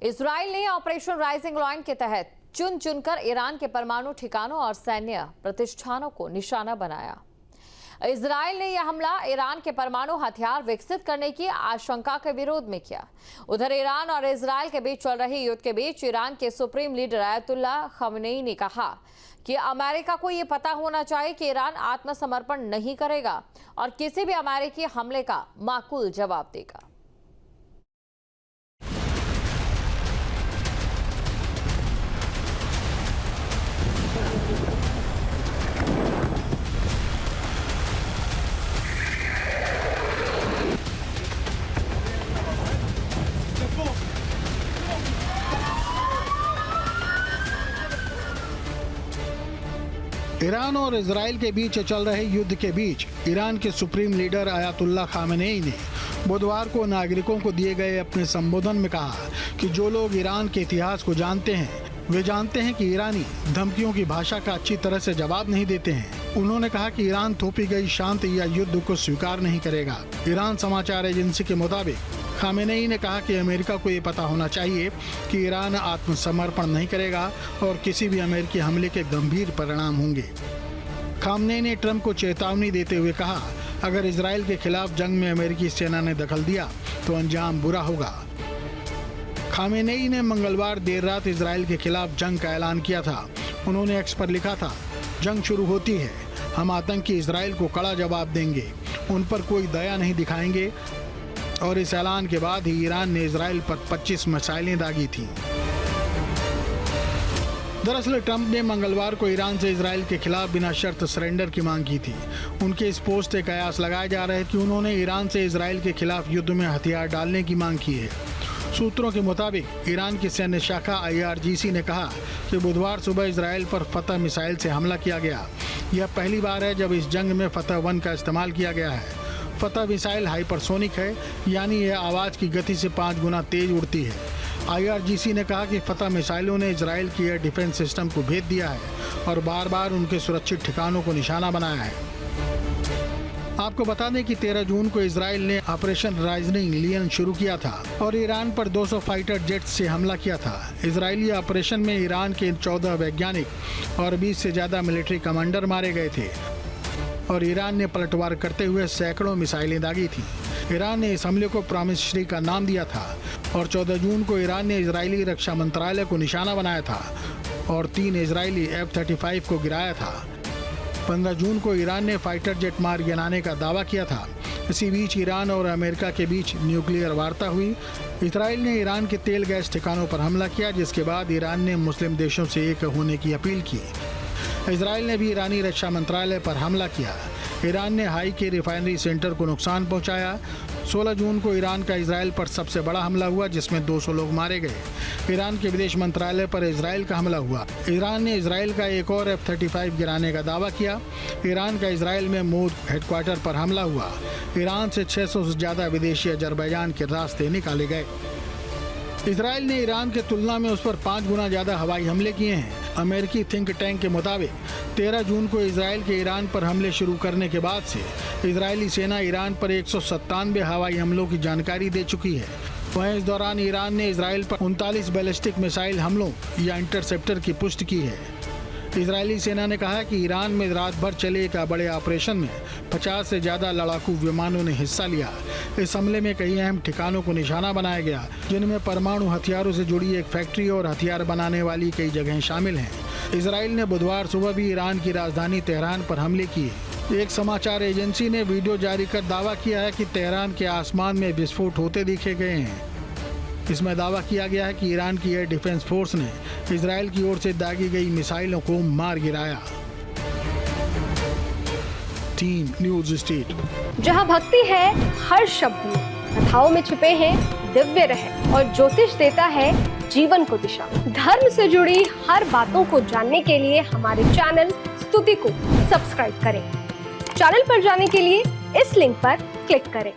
Israel ने operation rising lion के तहत चुन चुनकर ईरान के परमाणु ठिकानों और सैन्य प्रतिष्ठानों को निशाना बनाया। इजराइल ने यह हमला ईरान के परमाणु हथियार विकसित करने की आशंका के विरोध में किया। उधर ईरान और इजराइल के बीच चल रहे युद्ध के बीच ईरान के सुप्रीम लीडर आयतुल्ला खमेनी ने कहा कि अमेरिका को यह पता होना चाहिए कि ईरान आत्मसमर्पण नहीं करेगा और किसी भी अमेरिकी हमले का माकूल जवाब देगा। ईरान और इजराइल के बीच चल रहे युद्ध के बीच ईरान के सुप्रीम लीडर आयतुल्ला खमेनी ने बुधवार को नागरिकों को दिए गए अपने संबोधन में कहा कि जो लोग ईरान के इतिहास को जानते हैं वे जानते हैं कि ईरानी धमकियों की भाषा का अच्छी तरह से जवाब नहीं देते हैं। उन्होंने कहा कि ईरान थोपी गई शांति या युद्ध को स्वीकार नहीं करेगा। ईरान समाचार एजेंसी के मुताबिक खमेनी ने कहा कि अमेरिका को ये पता होना चाहिए कि ईरान आत्मसमर्पण नहीं करेगा और किसी भी अमेरिकी हमले के गंभीर परिणाम होंगे। खमेनी ने ट्रंप को चेतावनी देते हुए कहा, अगर इजराइल के खिलाफ जंग में अमेरिकी सेना ने दखल दिया तो अंजाम बुरा होगा। खमेनी ने मंगलवार देर रात इजराइल के खिलाफ जंग का ऐलान किया था। उन्होंने एक्स पर लिखा था, जंग शुरू होती है, हम आतंकी इजराइल को कड़ा जवाब देंगे, उन पर कोई दया नहीं दिखाएंगे। और इस ऐलान के बाद ही ईरान ने इजराइल पर 25 मिसाइलें दागी थीं। दरअसल ट्रंप ने मंगलवार को ईरान से इजराइल के खिलाफ बिना शर्त सरेंडर की मांग की थी। उनके इस पोस्ट से कयास लगाए जा रहे हैं कि उन्होंने ईरान से इजराइल के खिलाफ युद्ध में हथियार डालने की मांग की है। सूत्रों के मुताबिक ईरान की सैन्य शाखा IRGC ने कहा कि बुधवार सुबह इजराइल पर फतह मिसाइल से हमला किया गया। यह पहली बार है जब इस जंग में फतह 1 का इस्तेमाल किया गया है। फतह मिसाइल हाइपरसोनिक है, यानी यह आवाज़ की गति से 5 गुना तेज उड़ती है। IRGC ने कहा कि फतह मिसाइलों ने इजराइल की एयर डिफेंस सिस्टम को भेद दिया है और बार बार उनके सुरक्षित ठिकानों को निशाना बनाया है। आपको बता दें कि 13 जून को इजराइल ने ऑपरेशन राइजिंग लायन शुरू किया था और ईरान पर 200 फाइटर जेट्स से हमला किया था। इजरायली ऑपरेशन में ईरान के 14 वैज्ञानिक और 20 से ज़्यादा मिलिट्री कमांडर मारे गए थे और ईरान ने पलटवार करते हुए सैकड़ों मिसाइलें दागी थीं। ईरान ने इस हमले को प्रॉमिस श्री का नाम दिया था और 14 जून को ईरान ने इजरायली रक्षा मंत्रालय को निशाना बनाया था और 3 इजरायली F-35 को गिराया था। 15 जून को ईरान ने फाइटर जेट मार गिराने का दावा किया था। इसी बीच ईरान और अमेरिका के बीच न्यूक्लियर वार्ता हुई। इजराइल ने ईरान के तेल गैस ठिकानों पर हमला किया, जिसके बाद ईरान ने मुस्लिम देशों से एक होने की अपील की। इजराइल ने भी ईरानी रक्षा मंत्रालय पर हमला किया। ईरान ने हाई के रिफाइनरी सेंटर को नुकसान पहुंचाया। 16 जून को ईरान का इजराइल पर सबसे बड़ा हमला हुआ, जिसमें 200 लोग मारे गए। ईरान के विदेश मंत्रालय पर इजराइल का हमला हुआ। ईरान ने इजराइल का एक और F-35 गिराने का दावा किया। ईरान का इजराइल में मोद हेडक्वार्टर पर हमला हुआ। ईरान से 600 से ज़्यादा विदेशी अजरबैजान के रास्ते निकाले गए। इजराइल ने ईरान की तुलना में उस पर 5 गुना ज़्यादा हवाई हमले किए हैं। अमेरिकी थिंक टैंक के मुताबिक 13 जून को इजराइल के ईरान पर हमले शुरू करने के बाद से इजरायली सेना ईरान पर 197 हवाई हमलों की जानकारी दे चुकी है। वहीं इस दौरान ईरान ने इजराइल पर 39 बैलिस्टिक मिसाइल हमलों या इंटरसेप्टर की पुष्टि की है। इजरायली सेना ने कहा कि ईरान में रात भर चले एक बड़े ऑपरेशन में 50 से ज़्यादा लड़ाकू विमानों ने हिस्सा लिया। इस हमले में कई अहम ठिकानों को निशाना बनाया गया, जिनमें परमाणु हथियारों से जुड़ी एक फैक्ट्री और हथियार बनाने वाली कई जगहें शामिल हैं। इजराइल ने बुधवार सुबह भी ईरान की राजधानी तेहरान पर हमले किए। एक समाचार एजेंसी ने वीडियो जारी कर दावा किया है कि तेहरान के आसमान में विस्फोट होते देखे गए हैं। इसमें दावा किया गया है कि ईरान की एयर डिफेंस फोर्स ने इजराइल की ओर से दागी गई मिसाइलों को मार गिराया। Team news state. जहां भक्ति है हर शब्द में, कथाओं में छुपे हैं दिव्य रहस्य और ज्योतिष देता है जीवन को दिशा। धर्म से जुड़ी हर बातों को जानने के लिए हमारे चैनल स्तुति को सब्सक्राइब करें। चैनल पर जाने के लिए इस लिंक पर क्लिक करें।